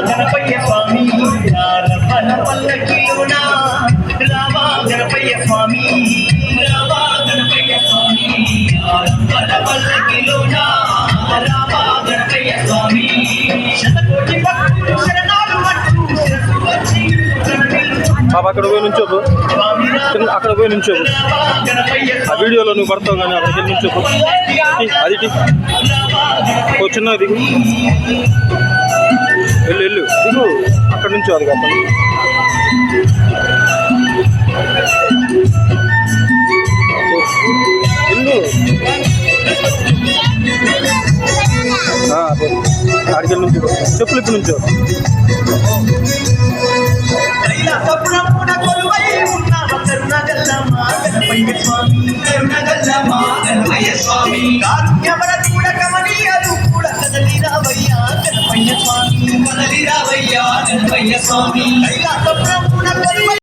గణపయ్య స్వామి రవ్వల పల్లకిలోన రావా గణపయ్య స్వామి రావా గణపయ్య స్వామి రవ్వల పల్లకిలోన రావా గణపయ్య స్వామి శతకోటి భక్తులు శరణాలు అంటూ శిరసు వచ్చి అక్కడ పోయి నుంచోపు, అక్కడ పోయి నుంచోపు. ఆ వీడియోలో నువ్వు పడతావు కానీ అక్కడికి వెళ్ళి నుంచోపు. అది ఓ చిన్న దిగు, వెళ్ళు వెళ్ళు దిగు, అక్కడ నుంచో. అది కాదు వెళ్ళు, అక్కడికి వెళ్ళి నుంచో, చెప్పులు ఇప్పుడు నుంచో. స్వామి